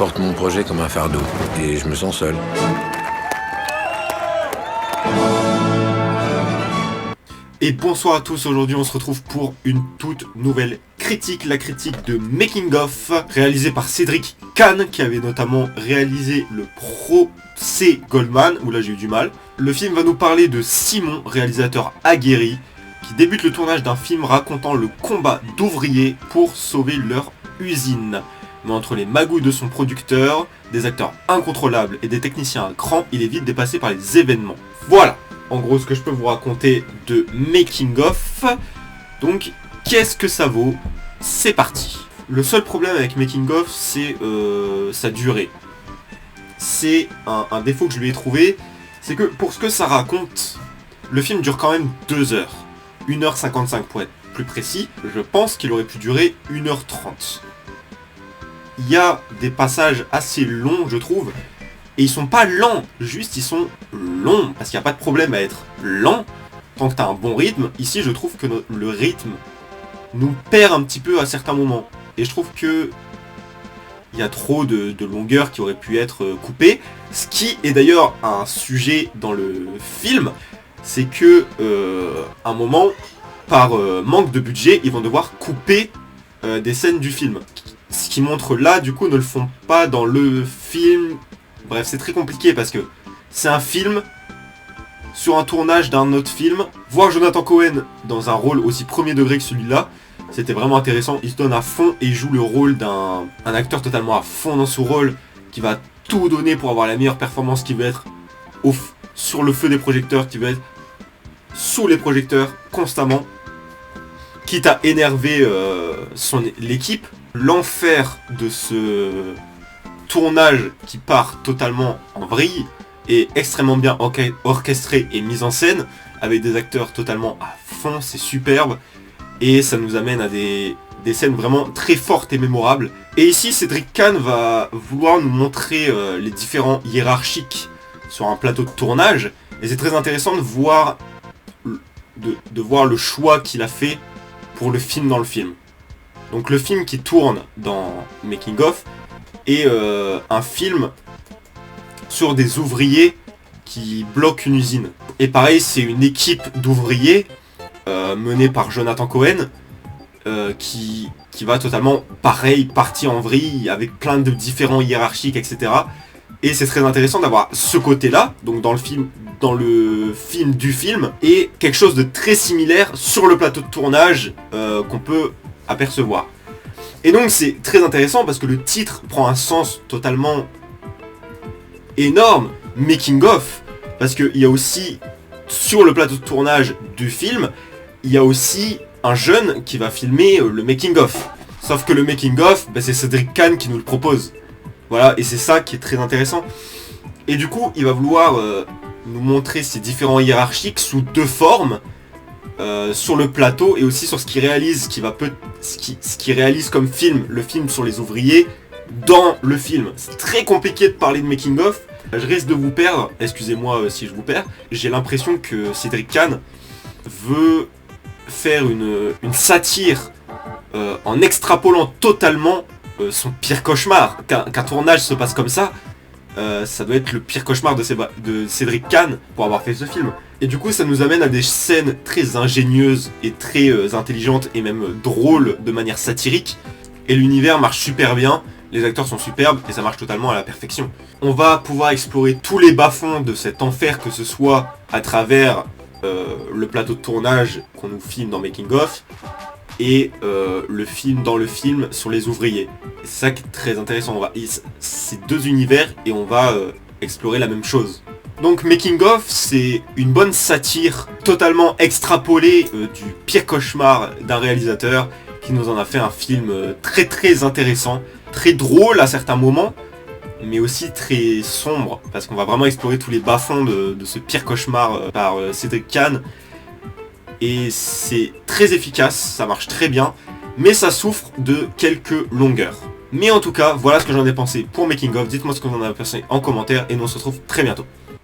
porte mon projet comme un fardeau, et je me sens seul. Et bonsoir à tous, aujourd'hui on se retrouve pour une toute nouvelle critique, la critique de Making of, réalisée par Cédric Kahn, qui avait notamment réalisé le procès Goldman, où là j'ai eu du mal. Le film va nous parler de Simon, réalisateur aguerri, qui débute le tournage d'un film racontant le combat d'ouvriers pour sauver leur usine. Mais entre les magouilles de son producteur, des acteurs incontrôlables et des techniciens à cran, il est vite dépassé par les événements. Voilà, en gros ce que je peux vous raconter de Making of. Donc, qu'est-ce que ça vaut? C'est parti. Le seul problème avec Making of, c'est sa durée. C'est un défaut que je lui ai trouvé, c'est que pour ce que ça raconte, le film dure quand même 2 heures. 1h55 pour être plus précis. Je pense qu'il aurait pu durer 1h30. Il y a des passages assez longs, je trouve, et ils sont pas lents, juste ils sont longs, parce qu'il n'y a pas de problème à être lent, tant que tu as un bon rythme. Ici, je trouve que le rythme nous perd un petit peu à certains moments, et je trouve que il y a trop de longueur qui aurait pu être coupée, ce qui est d'ailleurs un sujet dans le film, c'est que à un moment, par manque de budget, ils vont devoir couper des scènes du film. Ce qui montre là, du coup, ne le font pas dans le film. Bref, c'est très compliqué parce que c'est un film sur un tournage d'un autre film. Voir Jonathan Cohen dans un rôle aussi premier degré que celui-là, c'était vraiment intéressant. Il se donne à fond et il joue le rôle d'un acteur totalement à fond dans son rôle, qui va tout donner pour avoir la meilleure performance, qui veut être sur le feu des projecteurs, qui veut être sous les projecteurs constamment, quitte à énerver l'équipe. L'enfer de ce tournage qui part totalement en vrille est extrêmement bien orchestré et mis en scène, avec des acteurs totalement à fond, c'est superbe, et ça nous amène à des scènes vraiment très fortes et mémorables. Et ici, Cédric Kahn va vouloir nous montrer les différents hiérarchiques sur un plateau de tournage, et c'est très intéressant de voir le choix qu'il a fait pour le film dans le film. Donc le film qui tourne dans Making of est un film sur des ouvriers qui bloquent une usine. Et pareil, c'est une équipe d'ouvriers menée par Jonathan Cohen qui va totalement pareil, partir en vrille avec plein de différents hiérarchiques, etc. Et c'est très intéressant d'avoir ce côté-là, donc dans le film du film, et quelque chose de très similaire sur le plateau de tournage qu'on peut apercevoir. Et donc c'est très intéressant parce que le titre prend un sens totalement énorme, Making of, parce qu'il y a aussi, sur le plateau de tournage du film, il y a aussi un jeune qui va filmer le Making of. Sauf que le Making of, c'est Cédric Kahn qui nous le propose. Voilà, et c'est ça qui est très intéressant. Et du coup, il va vouloir nous montrer ces différents hiérarchiques sous 2 formes, sur le plateau et aussi sur ce qu'il réalise, ce qu'il réalise comme film, le film sur les ouvriers dans le film. C'est très compliqué de parler de Making of, je risque de vous perdre, excusez-moi si je vous perds. J'ai l'impression que Cédric Kahn veut faire une satire en extrapolant totalement son pire cauchemar. Qu'un tournage se passe comme ça, ça doit être le pire cauchemar de Cédric Kahn pour avoir fait ce film. Et du coup ça nous amène à des scènes très ingénieuses et très intelligentes et même drôles de manière satirique. Et l'univers marche super bien, les acteurs sont superbes et ça marche totalement à la perfection. On va pouvoir explorer tous les bas-fonds de cet enfer, que ce soit à travers le plateau de tournage qu'on nous filme dans Making of, et dans le film sur les ouvriers. C'est ça qui est très intéressant, c'est 2 univers et on va explorer la même chose. Donc Making of, c'est une bonne satire totalement extrapolée du pire cauchemar d'un réalisateur qui nous en a fait un film très très intéressant, très drôle à certains moments, mais aussi très sombre, parce qu'on va vraiment explorer tous les bas-fonds de ce pire cauchemar par Cédric Kahn. Et c'est très efficace, ça marche très bien, mais ça souffre de quelques longueurs. Mais en tout cas, voilà ce que j'en ai pensé pour Making of. Dites-moi ce que vous en avez pensé en commentaire, et nous on se retrouve très bientôt.